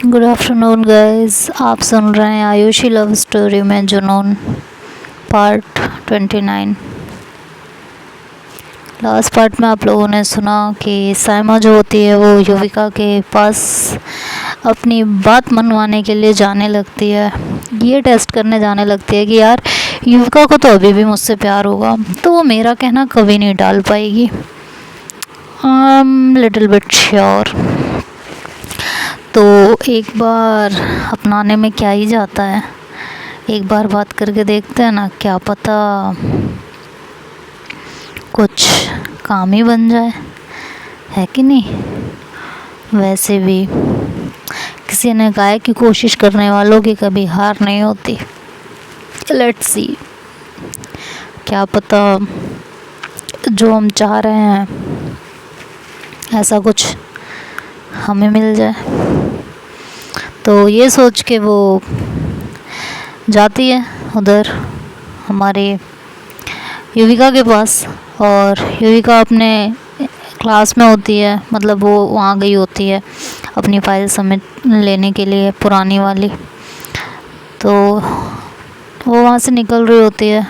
Good afternoon guys, आप सुन रहे हैं आयुषी लव स्टोरी में जुनून पार्ट 29। लास्ट पार्ट में आप लोगों ने सुना कि साइमा जो होती है वो युविका के पास अपनी बात मनवाने के लिए जाने लगती है। ये टेस्ट करने जाने लगती है कि यार युविका को तो अभी भी मुझसे प्यार होगा, तो वो मेरा कहना कभी नहीं टाल पाएगी। Little bit sure. तो एक बार अपनाने में क्या ही जाता है, एक बार बात करके देखते हैं ना, क्या पता कुछ काम ही बन जाए, है कि नहीं। वैसे भी किसी ने कहा है कि कोशिश करने वालों की कभी हार नहीं होती। लेट्स सी, क्या पता जो हम चाह रहे हैं ऐसा कुछ हमें मिल जाए। तो ये सोच के वो जाती है उधर हमारे युविका के पास, और युविका अपने क्लास में होती है, मतलब वो वहाँ गई होती है अपनी फाइल सबमिट लेने के लिए, पुरानी वाली। तो वो वहाँ से निकल रही होती है,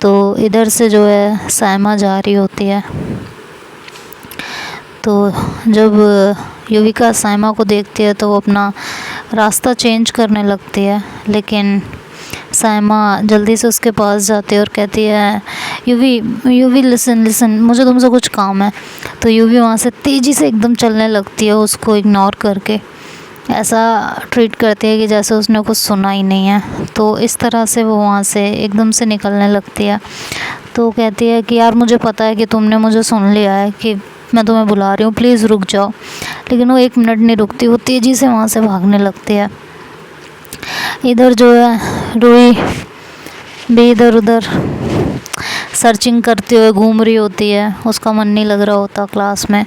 तो इधर से जो है साइमा जा रही होती है। तो जब युविका साइमा को देखती है तो वो अपना रास्ता चेंज करने लगती है, लेकिन साइमा जल्दी से उसके पास जाती है और कहती है युवी लिसन, मुझे तुमसे कुछ काम है। तो युवी वहाँ से तेज़ी से एकदम चलने लगती है, उसको इग्नोर करके ऐसा ट्रीट करती है कि जैसे उसने कुछ सुना ही नहीं है। तो इस तरह से वो वहाँ से एकदम से निकलने लगती है। तो कहती है कि यार मुझे पता है कि तुमने मुझे सुन लिया है कि मैं तुम्हें बुला रही हूँ, प्लीज़ रुक जाओ। लेकिन वो एक मिनट नहीं रुकती, वो तेज़ी से वहाँ से भागने लगती है। इधर जो है रूही भी इधर उधर सर्चिंग करते हुए घूम रही होती है, उसका मन नहीं लग रहा होता क्लास में,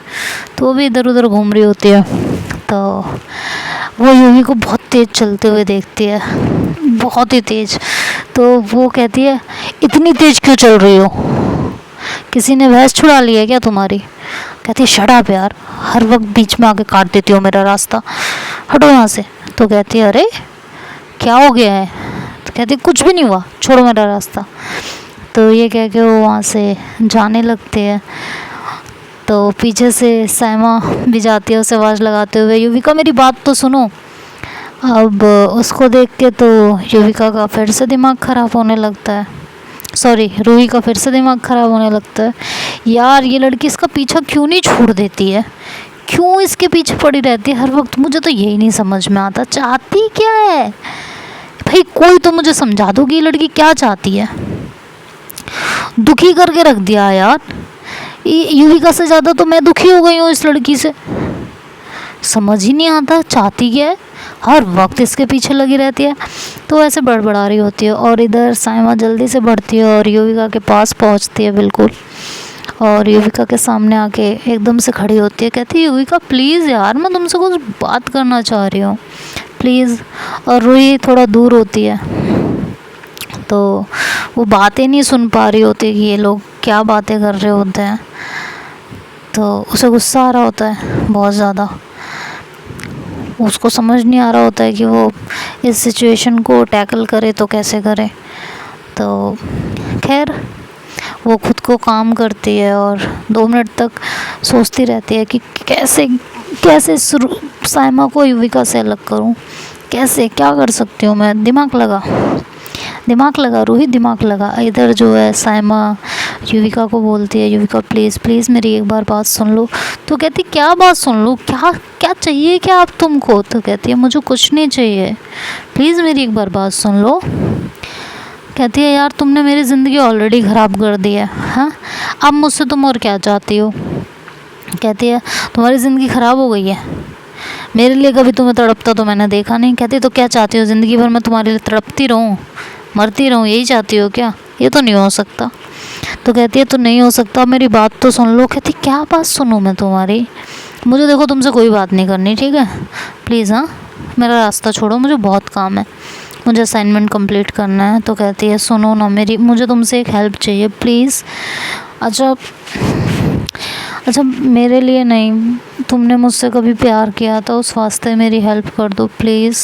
तो वो भी इधर उधर घूम रही होती है। तो वो यूवी को बहुत तेज़ चलते हुए देखती है, बहुत ही तेज़। तो वो कहती है इतनी तेज़ क्यों चल रही हो, किसी ने भैंस छुड़ा ली है क्या तुम्हारी। कहती है शट अप यार, हर वक्त बीच में आके काट देती हो मेरा रास्ता, हटो यहाँ से। तो कहती है अरे क्या हो गया है। तो कहती है कुछ भी नहीं हुआ, छोड़ो मेरा रास्ता। तो ये कह के वो वहाँ से जाने लगते हैं। तो पीछे से साइमा भी जाती है उसे आवाज़ लगाते हुए, युविका मेरी बात तो सुनो। अब उसको देख के तो युविका का फिर से दिमाग ख़राब होने लगता है, सॉरी रूही का फिर से दिमाग ख़राब होने लगता है। यार ये लड़की इसका पीछा क्यों नहीं छोड़ देती है, क्यों इसके पीछे पड़ी रहती है हर वक्त, मुझे तो यही नहीं समझ में आता, चाहती क्या है भाई। कोई तो मुझे समझा दो कि ये लड़की क्या चाहती है। दुखी करके रख दिया यार, युविका से ज़्यादा तो मैं दुखी हो गई हूँ इस लड़की से। समझ ही नहीं आता चाहती क्या है, हर वक्त इसके पीछे लगी रहती है। तो ऐसे बड़बड़ा रही होती है, और इधर साइमा जल्दी से बढ़ती है और युविका के पास पहुंचती है बिल्कुल, और युविका के सामने आके एकदम से खड़ी होती है। कहती है युविका प्लीज़ यार, मैं तुमसे कुछ बात करना चाह रही हूँ प्लीज़। और रूही थोड़ा दूर होती है, तो वो बातें नहीं सुन पा रही होती कि ये लोग क्या बातें कर रहे होते हैं। तो उसे गुस्सा आ रहा होता है बहुत ज़्यादा, उसको समझ नहीं आ रहा होता है कि वो इस सिचुएशन को टैकल करे तो कैसे करे। तो खैर वो खुद को काम करती है और 2 मिनट तक सोचती रहती है कि कैसे कैसे साइमा को युविका से अलग करूं, कैसे क्या कर सकती हूँ मैं। दिमाग लगा रूही, दिमाग लगा। इधर जो है साइमा युविका को बोलती है युविका प्लीज़ प्लीज़ मेरी एक बार बात सुन लो। तो कहती क्या बात सुन लो, क्या क्या चाहिए क्या आप तुमको। तो कहती है मुझे कुछ नहीं चाहिए, प्लीज़ मेरी एक बार बात सुन लो। कहती है यार तुमने मेरी ज़िंदगी ऑलरेडी ख़राब कर दी है, हाँ अब मुझसे तुम और क्या चाहती हो। कहती है तुम्हारी ज़िंदगी ख़राब हो गई है, मेरे लिए कभी तुम्हें तड़पता तो मैंने देखा नहीं। कहती तो क्या चाहती हो, ज़िंदगी भर मैं तुम्हारे लिए तड़पती रहूँ, मरती रहूँ, यही चाहती हो क्या। ये तो नहीं हो सकता। तो कहती है तो नहीं हो सकता, मेरी बात तो सुन लो। कहती क्या बात सुनूँ मैं तुम्हारी, मुझे देखो तुमसे कोई बात नहीं करनी, ठीक है प्लीज़, हाँ मेरा रास्ता छोड़ो, मुझे बहुत काम है, मुझे असाइनमेंट कंप्लीट करना है। तो कहती है सुनो ना मेरी, मुझे तुमसे एक हेल्प चाहिए प्लीज़। अच्छा मेरे लिए नहीं, तुमने मुझसे कभी प्यार किया था उस वास्ते मेरी हेल्प कर दो please,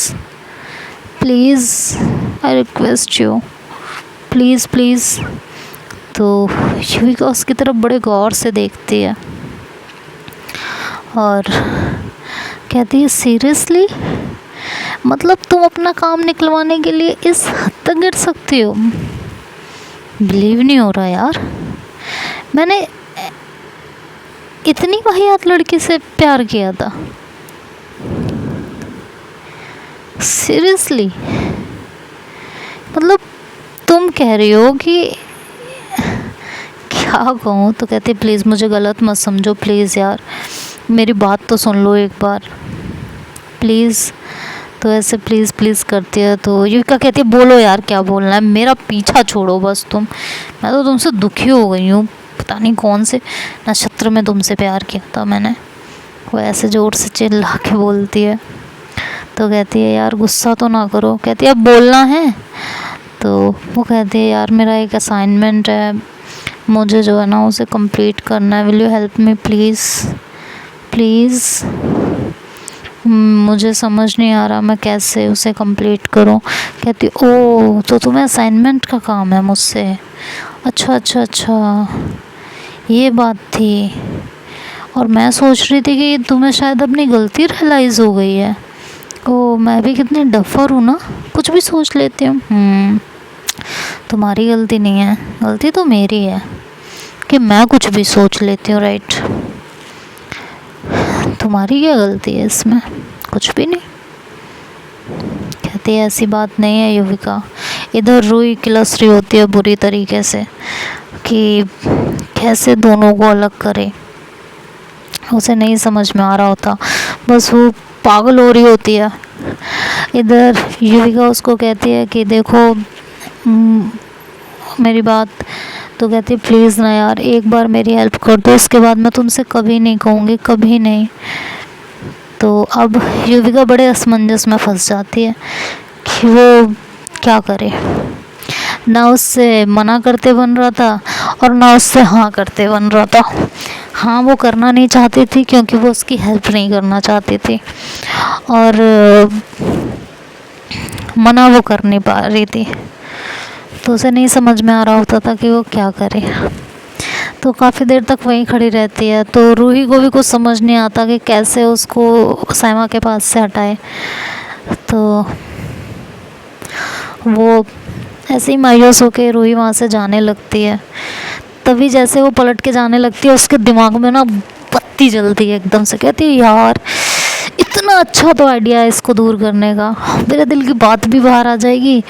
please, I request you, please please. तो युविका उसकी तरफ बड़े गौर से देखती है और कहती है सीरियसली, मतलब तुम अपना काम निकलवाने के लिए इस हद तक गिर सकती हो? बिलीव नहीं हो रहा यार, मैंने इतनी वाहियात लड़की से प्यार किया था, सीरियसली। मतलब तुम कह रही हो कि क्या कहूँ। तो कहती प्लीज़ मुझे गलत मत समझो, प्लीज़ यार मेरी बात तो सुन लो एक बार, प्लीज़। तो ऐसे प्लीज़ प्लीज़ करती है। तो युविका कहती है बोलो यार क्या बोलना है, मेरा पीछा छोड़ो बस तुम, मैं तो तुमसे दुखी हो गई हूँ, पता नहीं कौन से नक्षत्र में तुमसे प्यार किया था मैंने। वो ऐसे ज़ोर से चिल्ला के बोलती है। तो कहती है यार गुस्सा तो ना करो। कहती है अब बोलना है। तो वो कहती है यार मेरा एक असाइनमेंट है, मुझे जो है ना उसे कंप्लीट करना है, will you help me please, please. मुझे समझ नहीं आ रहा मैं कैसे उसे कंप्लीट करूं। कहती ओ तो तुम्हें असाइनमेंट का काम है मुझसे, अच्छा अच्छा अच्छा ये बात थी। और मैं सोच रही थी कि तुम्हें शायद अपनी गलती रियलाइज़ हो गई है। ओ मैं भी कितनी डफर हूँ ना, कुछ भी सोच लेती हूँ। तुम्हारी गलती नहीं है, गलती तो मेरी है कि मैं कुछ भी सोच लेती हूँ, राइट। तुम्हारी क्या गलती है इसमें, कुछ भी नहीं। कहती है ऐसी बात नहीं है युविका। इधर रूही किलस रही होती है बुरी तरीके से कि कैसे दोनों को अलग करे, उसे नहीं समझ में आ रहा होता, बस वो पागल हो रही होती है। इधर युविका उसको कहती है कि देखो मेरी बात। तो कहती है प्लीज़ ना यार एक बार मेरी हेल्प कर दो, उसके बाद मैं तुमसे कभी नहीं कहूँगी, कभी नहीं। तो अब युविका बड़े असमंजस में फंस जाती है कि वो क्या करे, ना उससे मना करते बन रहा था और ना उससे हाँ करते बन रहा था। हाँ वो करना नहीं चाहती थी क्योंकि वो उसकी हेल्प नहीं करना चाहती थी, और मना वो कर नहीं पा रही थी। तो उसे नहीं समझ में आ रहा होता था कि वो क्या करे। तो काफ़ी देर तक वहीं खड़ी रहती है। तो रूही को भी कुछ समझ नहीं आता कि कैसे उसको साइमा के पास से हटाए। तो वो ऐसे ही मायूस होकर रूही वहाँ से जाने लगती है। तभी जैसे वो पलट के जाने लगती है उसके दिमाग में ना बत्ती जलती है एकदम से। कहती है यार इतना अच्छा तो आइडिया है इसको दूर करने का, मेरे दिल की बात भी बाहर आ जाएगी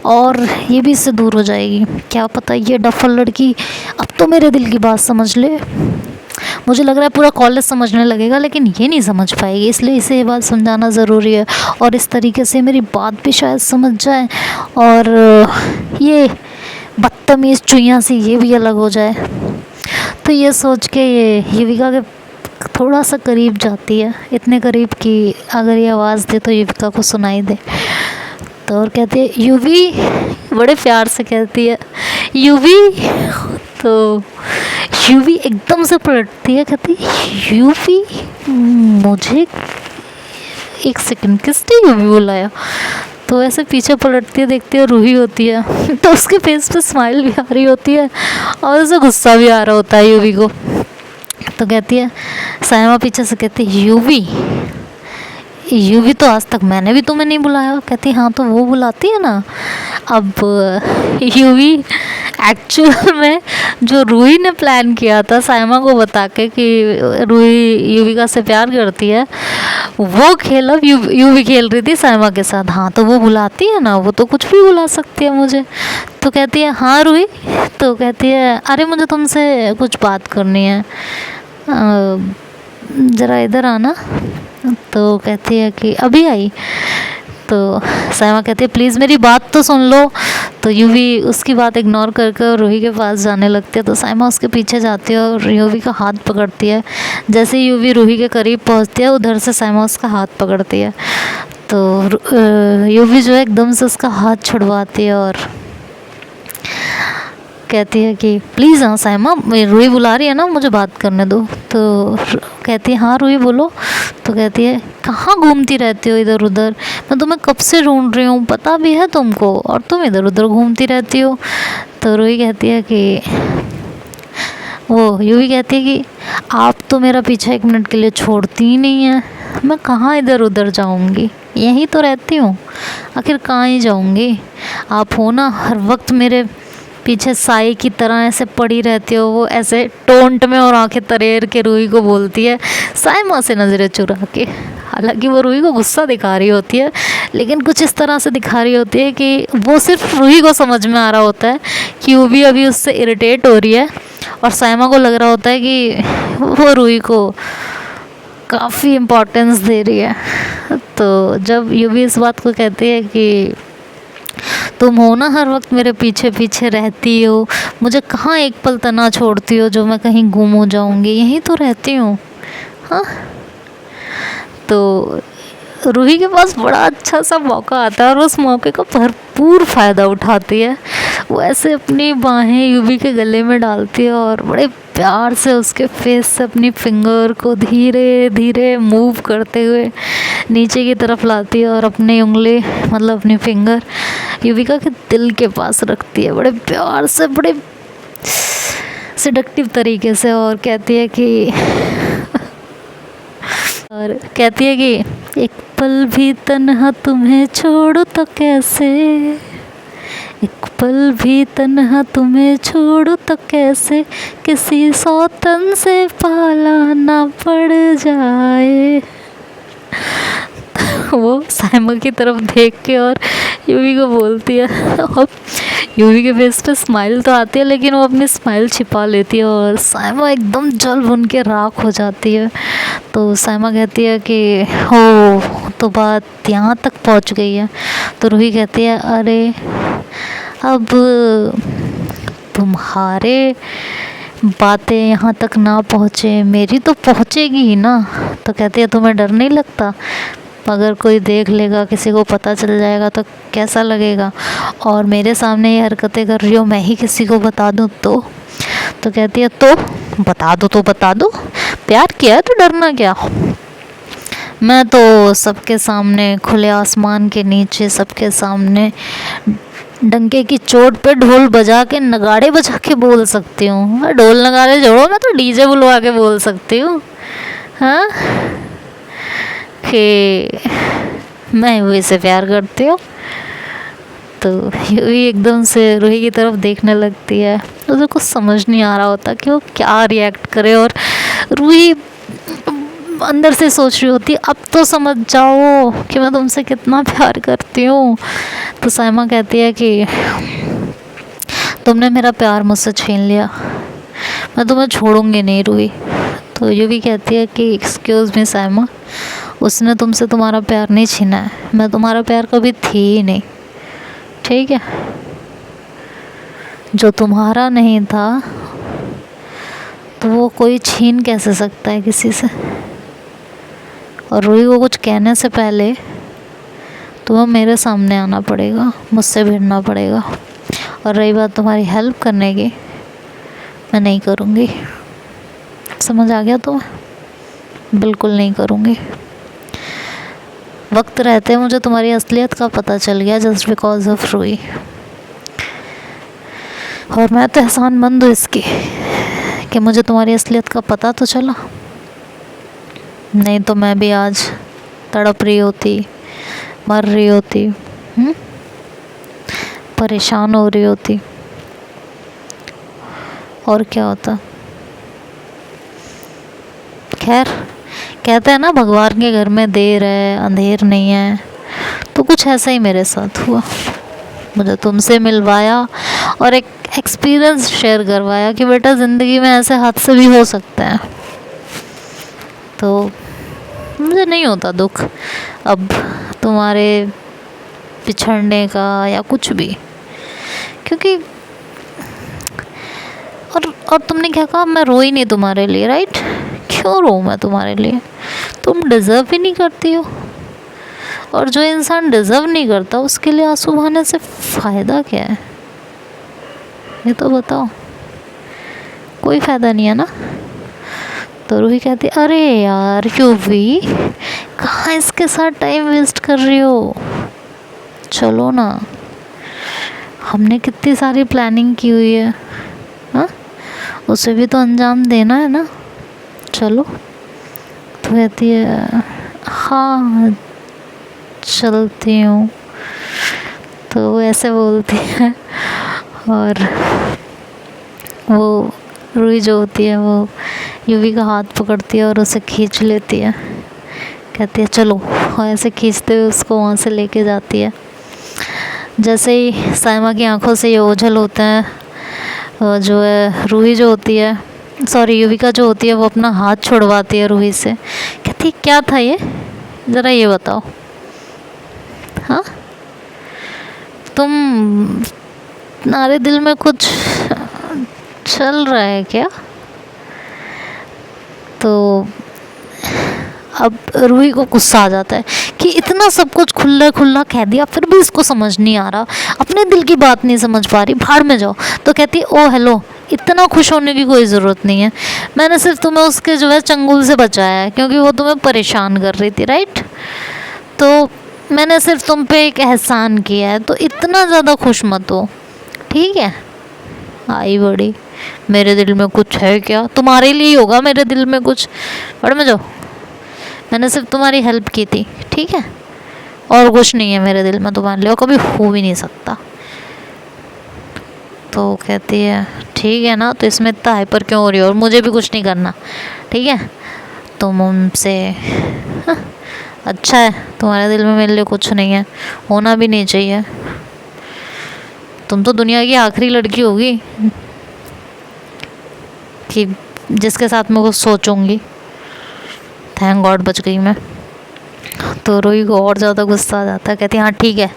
और ये भी इससे दूर हो जाएगी। क्या पता ये डफल लड़की अब तो मेरे दिल की बात समझ ले। मुझे लग रहा है पूरा कॉलेज समझने लगेगा लेकिन ये नहीं समझ पाएगी, इसलिए इसे ये बात समझाना ज़रूरी है और इस तरीके से मेरी बात भी शायद समझ जाए और ये बदतमीज़ चुईया सी ये भी अलग हो जाए। तो ये सोच के ये युविका के थोड़ा सा करीब जाती है, इतने करीब कि अगर ये आवाज़ दे तो युविका को सुनाई दे। तो और कहती है युवी, बड़े प्यार से कहती है युवी। तो युवी एकदम से पलटती है, कहती है युवी मुझे एक सेकंड किसने युवी बुलाया। तो ऐसे पीछे पलटती है, देखती है रूही होती है। तो उसके फेस पे स्माइल भी आ रही होती है और उसे गुस्सा भी आ रहा होता है युवी को। तो कहती है साइमा पीछे से कहती है युवी, युवी तो आज तक मैंने भी तुम्हें नहीं बुलाया। कहती हाँ तो वो बुलाती है ना। अब युवी एक्चुअल में जो रूही ने प्लान किया था साइमा को बता के कि रूही युविका से प्यार करती है, वो खेल अब युवी खेल रही थी साइमा के साथ। हाँ तो वो बुलाती है ना, वो तो कुछ भी बुला सकती है मुझे। तो कहती है हाँ रूही। तो कहती है अरे मुझे तुमसे कुछ बात करनी है, ज़रा इधर आना। तो कहती है कि अभी आई। तो साइमा कहती है प्लीज़ मेरी बात तो सुन लो। तो युवी उसकी बात इग्नोर करके रूही के पास जाने लगती है। तो साइमा उसके पीछे जाती है और युवी का हाथ पकड़ती है। जैसे ही युवी रूही के करीब पहुंचती है उधर से साइमा उसका हाथ पकड़ती है। तो युवी जो है एकदम से उसका हाथ छुड़वाती है और कहती है कि प्लीज़ हाँ साइमा, रूही बुला रही है ना, मुझे बात करने दो। तो कहती है हाँ रूही बोलो। तो कहती है कहाँ घूमती रहती हो इधर उधर, मैं तुम्हें कब से ढूंढ रही हूँ, पता भी है तुमको, और तुम इधर उधर घूमती रहती हो। तो रूही कहती है कि वो यूवी कहती है कि आप तो मेरा पीछा 1 मिनट के लिए छोड़ती ही नहीं है, मैं कहाँ इधर उधर जाऊँगी, यहीं तो रहती हूँ, आखिर कहाँ ही जाऊँगी। आप हो ना हर वक्त मेरे पीछे साए की तरह ऐसे पड़ी रहती हो। वो ऐसे टोंट में और आंखें तरेर के रूही को बोलती है साइमा से नज़रें चुरा के। हालांकि वो रूही को गुस्सा दिखा रही होती है, लेकिन कुछ इस तरह से दिखा रही होती है कि वो सिर्फ रूही को समझ में आ रहा होता है कि वो भी अभी उससे इरिटेट हो रही है, और साइमा को लग रहा होता है कि वो रूही को काफ़ी इम्पोर्टेंस दे रही है। तो जब यूवी इस बात को कहती है कि तुम हो ना हर वक्त मेरे पीछे पीछे रहती हो, मुझे कहाँ एक पल तना छोड़ती हो जो मैं कहीं गुम हो जाऊँगी, यहीं तो रहती हूँ। हाँ, तो रूही के पास बड़ा अच्छा सा मौका आता है और उस मौके का भरपूर फ़ायदा उठाती है। वो ऐसे अपनी बाहें यूवी के गले में डालती है और बड़े प्यार से उसके फेस से अपनी फिंगर को धीरे धीरे मूव करते हुए नीचे की तरफ लाती है और अपनी उंगली मतलब अपनी फिंगर युविका के दिल के पास रखती है, बड़े प्यार से, बड़े सिडक्टिव तरीके से, और कहती है कि एक पल भी तन्हा तुम्हें छोड़ो तो कैसे, एक पल भी तन्हा तुम्हें छोड़ो तो कैसे, किसी सौतन से पाला ना पड़ जाए। वो साइमा की तरफ देख के और यूवी को बोलती है, अब यूवी के फेस पे स्माइल तो आती है लेकिन वो अपनी स्माइल छिपा लेती है और साइमा एकदम जल भुन के राख हो जाती है। तो साइमा कहती है कि हो तो बात यहाँ तक पहुँच गई है। तो रूही कहती है अरे अब तुम्हारे बातें यहाँ तक ना पहुँचे, मेरी तो पहुँचेगी ही ना। तो कहती है तुम्हें डर नहीं लगता, अगर कोई देख लेगा, किसी को पता चल जाएगा तो कैसा लगेगा, और मेरे सामने ये हरकतें कर रही हो, मैं ही किसी को बता दूँ तो कहती है तो बता दो, प्यार किया है तो डरना क्या। मैं तो सबके सामने खुले आसमान के नीचे सबके सामने डंके की चोट पे ढोल बजा के नगाड़े बजा के बोल सकती हूँ। ढोल नगाड़े जोड़ो, मैं तो डीजे बुलवा के बोल सकती हूँ हाँ कि मैं यूवी से प्यार करती हूँ। तो यूवी एकदम से रूही की तरफ देखने लगती है, उसे कुछ समझ नहीं आ रहा होता कि वो क्या रिएक्ट करे, और रूही अंदर से सोच रही होती अब तो समझ जाओ कि मैं तुमसे कितना प्यार करती हूँ। तो साइमा कहती है कि तुमने मेरा प्यार मुझसे छीन लिया, मैं तुम्हें छोड़ूंगी नहीं रूही। तो यूवी कहती है कि एक्सक्यूज़ मी साइमा, उसने तुमसे तुम्हारा प्यार नहीं छीना है, मैं तुम्हारा प्यार कभी थी ही नहीं, ठीक है। जो तुम्हारा नहीं था तो वो कोई छीन कैसे सकता है किसी से। और रूही को कुछ कहने से पहले तुम्हें मेरे सामने आना पड़ेगा, मुझसे भिड़ना पड़ेगा। और रही बात तुम्हारी हेल्प करने की, मैं नहीं करूँगी, समझ आ गया तुम्हें? बिल्कुल नहीं करूँगी। वक्त रहते मुझे तुम्हारी असलियत का पता चल गया जस्ट बिकॉज ऑफ रूही, और मैं तो एहसानमंद हूँ इसकी कि मुझे तुम्हारी असलियत का पता तो चला, नहीं तो मैं भी आज तड़प रही होती, मर रही होती, परेशान हो रही होती, और क्या होता। खैर कहते हैं ना भगवान के घर में देर है अंधेर नहीं है, तो कुछ ऐसा ही मेरे साथ हुआ। मुझे तुमसे मिलवाया और एक एक्सपीरियंस शेयर करवाया कि बेटा ज़िंदगी में ऐसे हादसे भी हो सकते हैं। तो मुझे नहीं होता दुख अब तुम्हारे पिछड़ने का या कुछ भी, क्योंकि और तुमने क्या कहा, मैं रोई नहीं तुम्हारे लिए, राइट? क्यों रो मैं तुम्हारे लिए? तुम डिज़र्व ही नहीं करती हो, और जो इंसान डिज़र्व नहीं करता उसके लिए आंसू बहाने से फ़ायदा क्या है? ये तो बताओ, कोई फ़ायदा नहीं है ना। तो रूही कहती अरे यार यूवी, कहाँ इसके साथ टाइम वेस्ट कर रही हो, चलो ना, हमने कितनी सारी प्लानिंग की हुई है, हाँ, उसे भी तो अंजाम देना है ना, चलो। तो कहती है हाँ चलती हूँ। तो वो ऐसे बोलती है और वो रूही जो होती है वो यूवी का हाथ पकड़ती है और उसे खींच लेती है, कहती है चलो, और ऐसे खींचते हुए उसको वहाँ से लेके जाती है। जैसे ही साइमा की आंखों से ये ओझल होता है, जो है रूही जो होती है, सॉरी युविका जो होती है, वो अपना हाथ छुड़वाती है रूही से, कहती है क्या था ये, ज़रा ये बताओ, हाँ तुम्हारे दिल में कुछ चल रहा है क्या। तो अब रूही को गुस्सा आ जाता है कि इतना सब कुछ खुला खुला कह दिया, फिर भी इसको समझ नहीं आ रहा, अपने दिल की बात नहीं समझ पा रही, भाड़ में जाओ। तो कहती है ओ हेलो, इतना खुश होने की कोई ज़रूरत नहीं है, मैंने सिर्फ तुम्हें उसके जो है चंगुल से बचाया है, क्योंकि वो तुम्हें परेशान कर रही थी, राइट। तो मैंने सिर्फ तुम पे एक एहसान किया है, तो इतना ज़्यादा खुश मत हो, ठीक है। आई बड़ी, मेरे दिल में कुछ है क्या, तुम्हारे लिए ही होगा मेरे दिल में कुछ, बड़ में जाओ, मैंने सिर्फ तुम्हारी हेल्प की थी, ठीक है, और कुछ नहीं है मेरे दिल में तुम्हारे लिए, और कभी हो भी नहीं सकता। तो कहती है ठीक है ना, तो इसमें इतना हाइपर क्यों हो रही हो, और मुझे भी कुछ नहीं करना, ठीक है, तुम उनसे अच्छा है, तुम्हारे दिल में मेरे लिए कुछ नहीं है, होना भी नहीं चाहिए, तुम तो दुनिया की आखिरी लड़की होगी कि जिसके साथ मैं कुछ सोचूंगी, थैंक गॉड बच गई मैं। तो रूही को और ज़्यादा गुस्सा आ जाता है, कहती है हाँ ठीक है,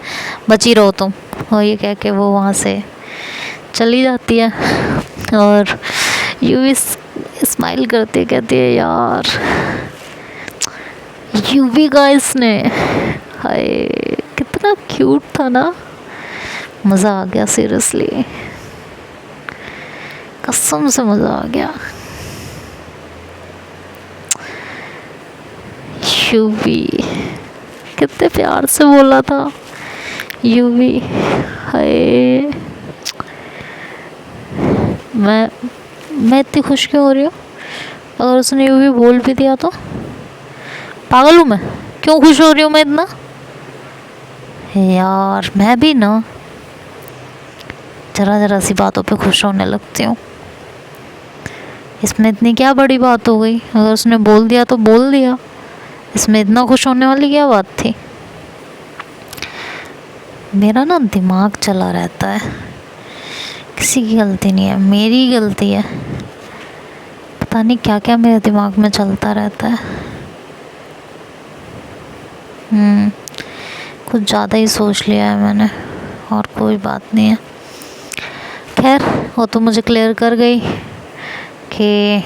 बची रहो तुम, और ये कह के वो वहाँ से चली जाती है। और यूवी स्माइल करती है, कहती है यार यूवी का इसने, हाय कितना क्यूट था ना, मज़ा आ गया, सीरियसली कसम से मज़ा आ गया। यूवी कितने प्यार से बोला था, यूवी, हाय मैं इतनी खुश क्यों हो रही हूँ, अगर उसने यूवी बोल भी दिया तो, पागल हूँ मैं, क्यों खुश हो रही हूँ मैं इतना यार, मैं भी ना ज़रा ज़रा सी बातों पे खुश होने लगती हूँ, इसमें इतनी क्या बड़ी बात हो गई, अगर उसने बोल दिया तो बोल दिया, इसमें इतना खुश होने वाली क्या बात थी। मेरा ना दिमाग चला रहता है, किसी की गलती नहीं है, मेरी गलती है, पता नहीं क्या क्या मेरे दिमाग में चलता रहता है। कुछ ज़्यादा ही सोच लिया है मैंने, और कोई बात नहीं है, खैर वो तो मुझे क्लियर कर गई कि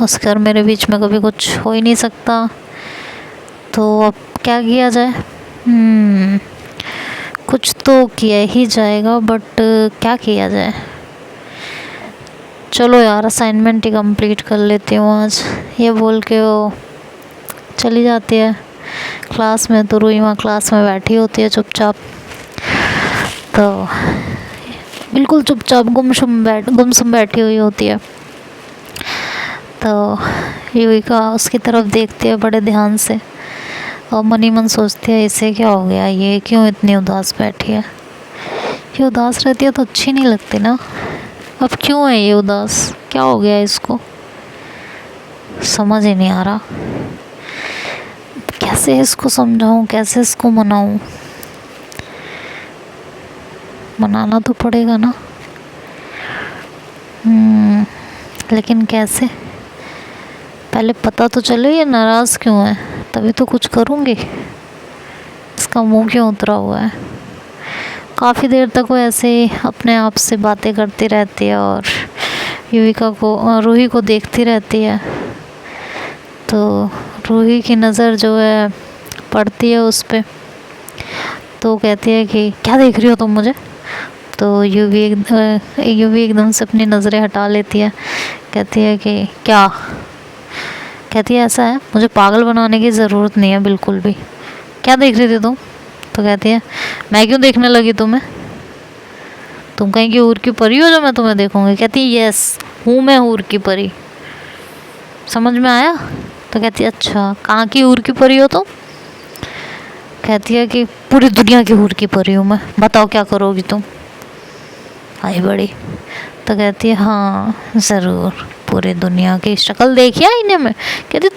उसके और मेरे बीच में कभी कुछ हो ही नहीं सकता, तो अब क्या किया जाए, कुछ तो किया ही जाएगा, बट क्या किया जाए, चलो यार असाइनमेंट ही कंप्लीट कर लेती हूँ आज, ये बोल के वो चली जाती है क्लास में। तो रूही वहाँ क्लास में बैठी होती है चुपचाप, तो बिल्कुल चुपचाप गुमसुम बैठी हुई होती है। तो युविका उसकी तरफ देखती है बड़े ध्यान से, और मन ही मन सोचती है इसे क्या हो गया, ये क्यों इतनी उदास बैठी है, ये उदास रहती है तो अच्छी नहीं लगती ना, अब क्यों है ये उदास, क्या हो गया इसको, समझ ही नहीं आ रहा, कैसे इसको समझाऊं, कैसे इसको मनाऊं, मनाना तो पड़ेगा ना, लेकिन कैसे, पहले पता तो चले ये नाराज़ क्यों है, तभी तो कुछ करूँगी, इसका मुंह क्यों उतरा हुआ है। काफ़ी देर तक वो ऐसे अपने आप से बातें करती रहती है और युविका को, रूही को देखती रहती है। तो रूही की नज़र जो है पड़ती है उस पर, तो कहती है कि क्या देख रही हो तुम मुझे, तो यूवी एकदम से अपनी नज़रें हटा लेती है, कहती है कि क्या, कहती है ऐसा है, मुझे पागल बनाने की ज़रूरत नहीं है बिल्कुल भी, क्या देख रही थी तुम? तो कहती है मैं क्यों देखने लगी तुम्हें, तुम कहीं की हूर की परी हो जो मैं तुम्हें देखूंगी? कहती है यस, हूँ मैं हूर की परी, समझ में आया? तो कहती है अच्छा, कहाँ की हूर की परी हो तुम? कहती है कि पूरी दुनिया की हूर की परी हूँ मैं, बताओ क्या करोगी तुम? आई बड़ी। तो कहती है हाँ ज़रूर, पूरी दुनिया की शक्ल देखी आईने में? कहती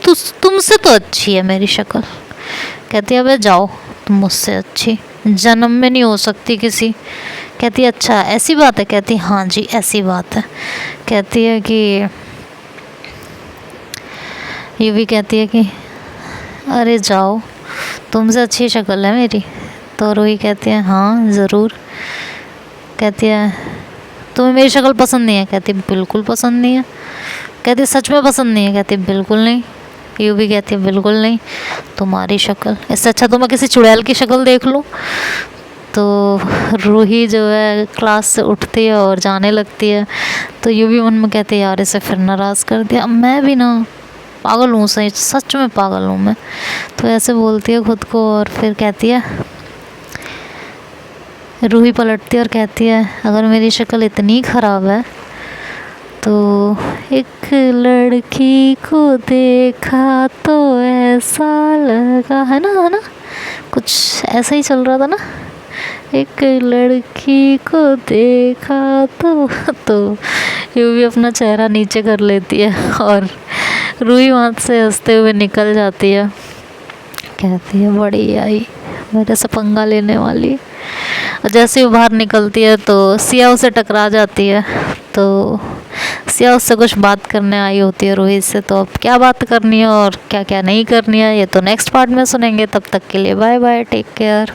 तुमसे तो अच्छी है मेरी शक्ल। कहती है अबे जाओ, तुम मुझसे अच्छी जन्म में नहीं हो सकती किसी। कहती है अच्छा ऐसी बात है? कहती है हाँ जी ऐसी बात है। कहती है कि ये भी कहती है कि अरे जाओ, तुमसे अच्छी शक्ल है मेरी। तो रूही कहती है हाँ ज़रूर। कहती है तुम्हें मेरी शक्ल पसंद नहीं है? कहती बिल्कुल पसंद नहीं है। कहती सच में पसंद नहीं है? कहती बिल्कुल नहीं। यूँ भी कहती है बिल्कुल नहीं, तुम्हारी शक्ल, इससे अच्छा तो मैं किसी चुड़ैल की शक्ल देख लूँ। तो रूही जो है क्लास से उठती है और जाने लगती है। तो यूँ भी मन में कहती है यार इसे फिर नाराज़ कर दिया, अब मैं भी ना पागल हूँ, सही सच में पागल हूँ मैं। तो ऐसे बोलती है खुद को और फिर कहती है, रूही पलटती है और कहती है अगर मेरी शक्ल इतनी ख़राब है तो एक लड़की को देखा तो ऐसा लगा, है ना कुछ ऐसा ही चल रहा था ना, एक लड़की को देखा तो यूँ भी अपना चेहरा नीचे कर लेती है और रूही वहाँ से हंसते हुए निकल जाती है। कहती है बड़ी आई मेरे से पंगा लेने वाली। और जैसे वो बाहर निकलती है तो सिया उसे टकरा जाती है। तो सिया उससे कुछ बात करने आई होती है रोहित से, तो अब क्या बात करनी है और क्या क्या नहीं करनी है ये तो नेक्स्ट पार्ट में सुनेंगे। तब तक के लिए बाय बाय, टेक केयर।